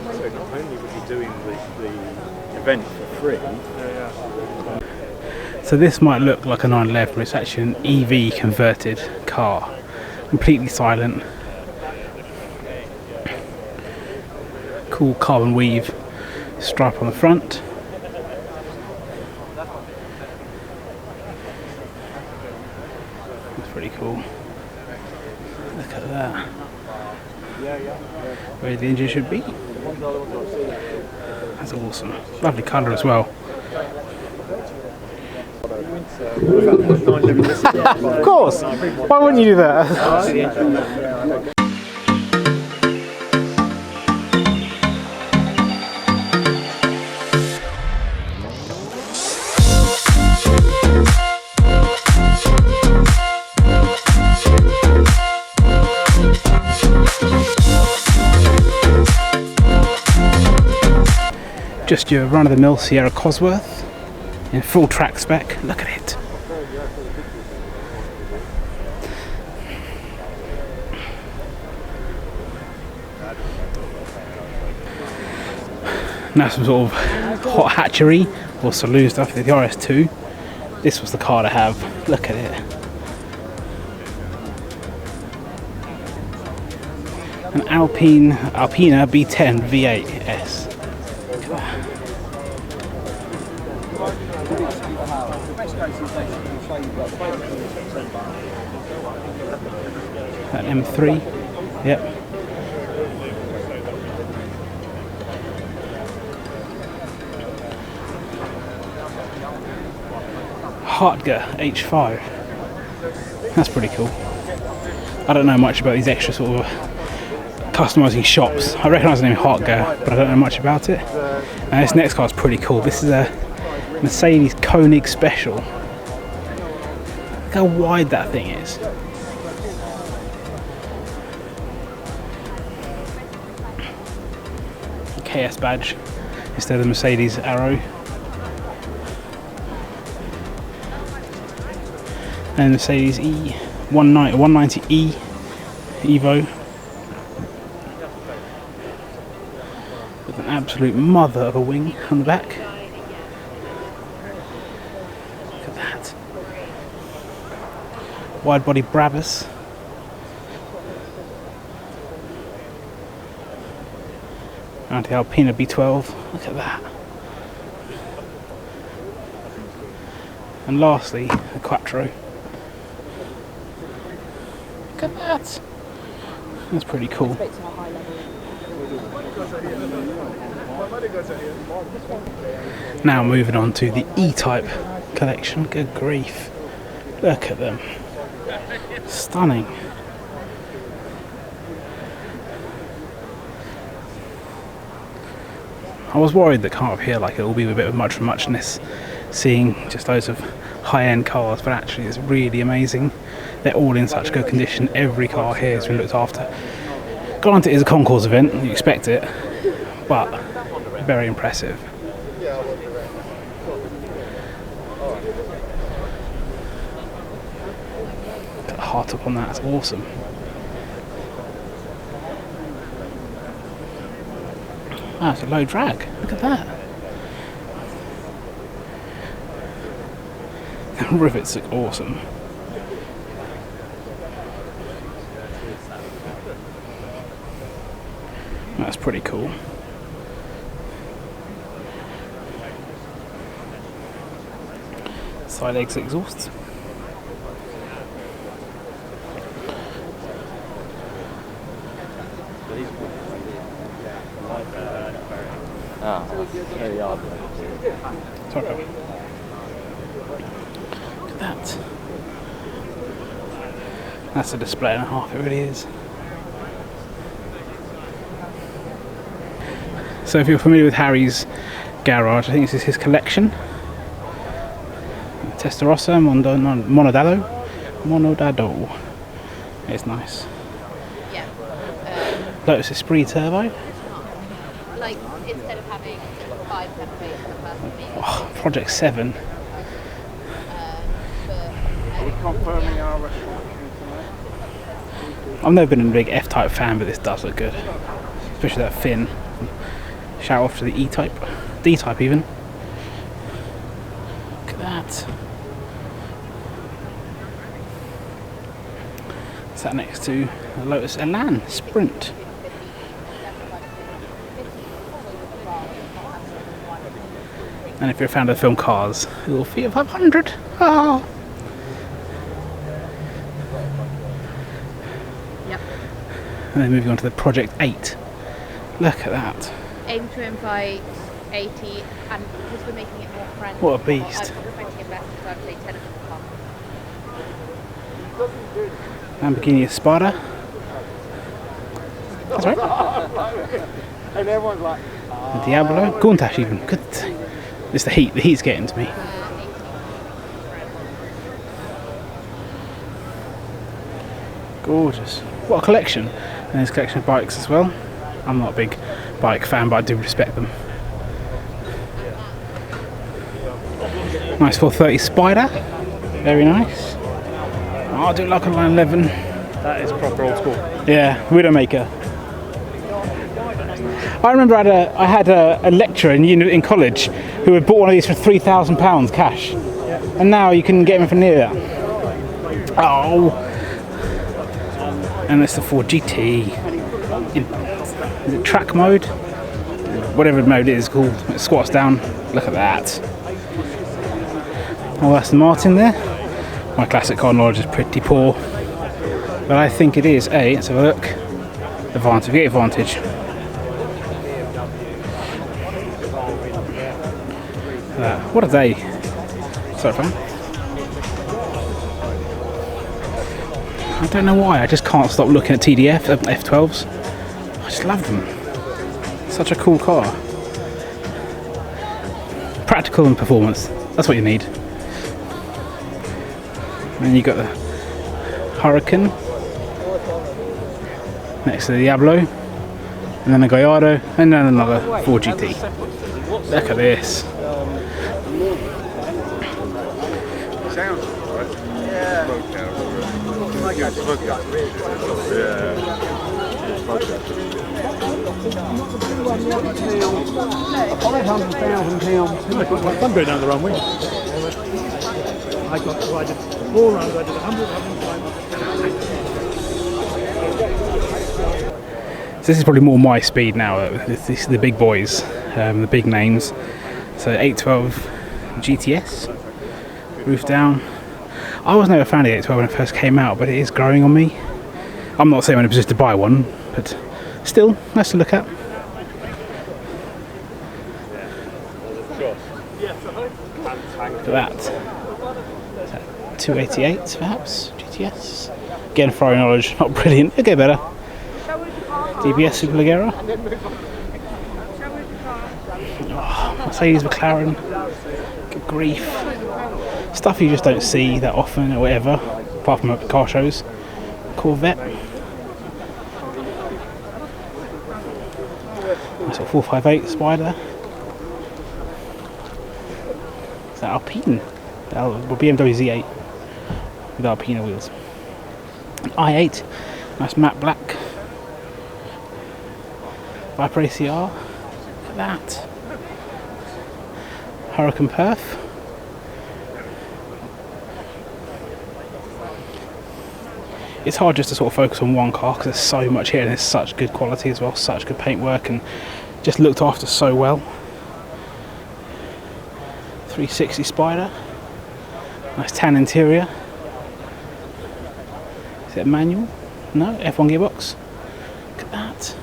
So not only was he doing the event for free. So this might look like a 911, but it's actually an EV converted car. Completely silent. Cool carbon weave stripe on the front. That's pretty cool. Look at that. Where the engine should be. That's awesome. Lovely colour as well. Of course! Why wouldn't you do that? Just your run-of-the-mill Sierra Cosworth in full track spec. Look at it. Now some sort of hot hatchery or saloon stuff. The RS2. This was the car to have. Look at it. An Alpina B10 V8S. An M3. Yep. Hartger H5. That's pretty cool. I don't know much about these extra sort of customizing shops. I recognise the name Hartger, but I don't know much about it. And this next car is pretty cool. This is a Mercedes Koenig Special. Look how wide that thing is. KS badge instead of the Mercedes Arrow. And Mercedes E190E Evo with an absolute mother of a wing on the back. Look at that. Wide body Brabus. And the Alpina B12. Look at that. And lastly, the Quattro. Look at that. That's pretty cool. Now moving on to the E-Type collection. Good grief. Look at them. Stunning. I was worried that come up here like it will be a bit of much for muchness, seeing just loads of high-end cars, but actually it's really amazing. They're all in such good condition. Every car here has been looked after. Granted, it is a Concours event, you expect it, but very impressive. Got the heart up on that, it's awesome. Ah, it's a low drag. Look at that. The rivets look awesome. That's pretty cool. Side exit exhaust. Sorry. Look at that. That's a display and a half, it really is. So if you're familiar with Harry's garage, I think this is his collection. Testarossa, Monodado. It's nice. Yeah. Lotus Esprit Turbo. Like, instead of having 5 templates per person. Oh, Project 7. Are we confirming our restaurant I've never been a big F-Type fan, but this does look good. Especially that fin. Shout off to the E-Type. D-Type even. Look at that. Sat next to a Lotus Elan Sprint. And if you're a fan of the film Cars, you'll feel 500. Oh. Yep. And then moving on to the Project 8. Look at that. Aim to invite 80, and because we're making it more friendly. What a beast. I'd 20 investors, I'd say 10 of them come. Lamborghini Espada. That's right. And everyone's like, The Diablo. Countach even. Good. It's the heat. The heat's getting to me. Gorgeous. What a collection. And there's a collection of bikes as well. I'm not a big bike fan, but I do respect them. Nice 430 Spider. Very nice. Oh, I do like a line 11. that is proper old school. Yeah, Widowmaker. I remember I had a lecturer in college who had bought one of these for £3,000 cash. And now you can get them for near that. Oh. And it's the Ford GT. Is it track mode? Whatever mode it is called. It squats down. Look at that. Oh, Aston Martin there. My classic car knowledge is pretty poor. But I think it is a, let's have a look. Advantage, get Advantage. What a day. Sorry, fam. I don't know why, I just can't stop looking at TDF, F12s. I just love them. Such a cool car. Practical and performance, that's what you need. And then you got the Hurricane next to the Diablo, and then a Gallardo, and then another 4GT. Look at this. Sounds right. Yeah. I'm going down the runway. I did 4 runs, I did 100. So this is probably more my speed now. This is the big boys, the big names. So 812 GTS, roof down. I was never a fan of the 812 when it first came out, but it is growing on me. I'm not saying I'm in a position to buy one, but still nice to look at. Look at that. 288 perhaps, GTS. Again, Ferrari knowledge, not brilliant, it'll get better. DBS Superleggera. Oh, Mercedes McLaren. Good grief. Stuff you just don't see that often or whatever, apart from at car shows. Corvette. Nice little 458 Spider. Is that Alpine? Well, BMW Z8 with Alpina wheels. i8, nice matte black. Viper ACR, look at that. Hurricane Perf. It's hard just to sort of focus on one car because there's so much here and there's such good quality as well, such good paintwork and just looked after so well. 360 Spider, nice tan interior. Is it a manual? No, F1 gearbox. Look at that.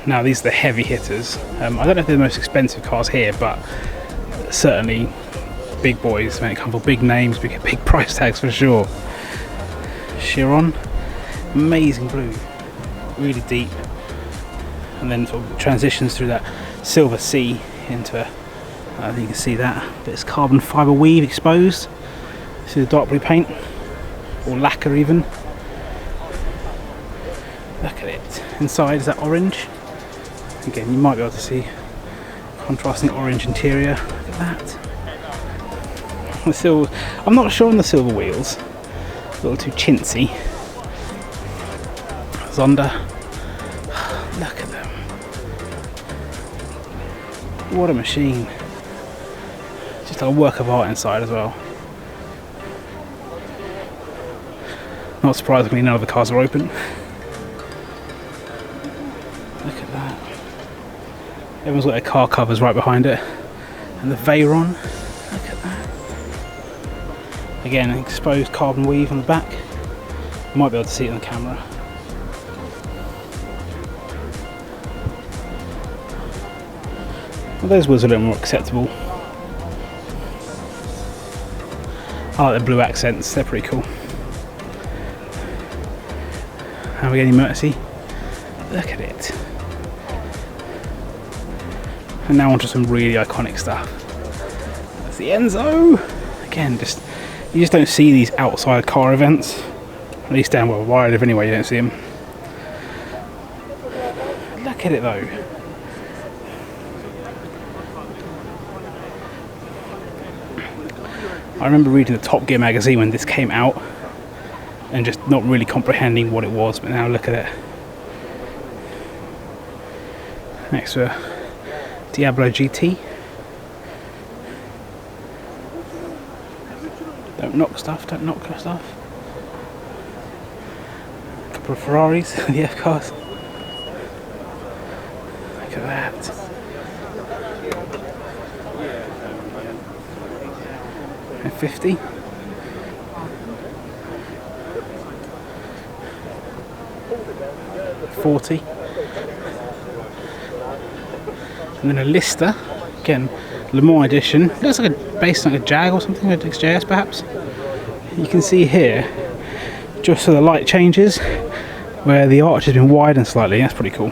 Now these are the heavy hitters. I don't know if they're the most expensive cars here, but certainly big boys when it comes for big names, big price tags for sure. Chiron, amazing blue, really deep, and then sort of transitions through that silver sea into I think you can see that, but it's carbon fibre weave exposed. This is dark blue paint, or lacquer even. Look at it. Inside is that orange. Again, you might be able to see contrasting orange interior. Look at that. The silver. I'm not sure on the silver wheels. A little too chintzy. Zonda. Look at them. What a machine. Just a work of art inside as well. Not surprisingly, none of the cars are open. Look at that. Everyone's got their car covers right behind it. And the Veyron. Look at that. Again, exposed carbon weave on the back. You might be able to see it on the camera. Well, those wheels are a little more acceptable. I like the blue accents, they're pretty cool. Have we got any Mercy? Look at it. And now onto some really iconic stuff. That's the Enzo! Again, you just don't see these outside car events. At least down where I live anyway, you don't see them. Look at it though. I remember reading the Top Gear magazine when this came out and just not really comprehending what it was, but now look at it. Next to a Diablo GT. Don't knock stuff. A couple of Ferraris, the F cars. Look at that. And 50. $40. And then a Lister, again, Le Mans edition. Looks like based on a Jag or something, a XJS perhaps. You can see here, just so the light changes, where the arch has been widened slightly. That's pretty cool.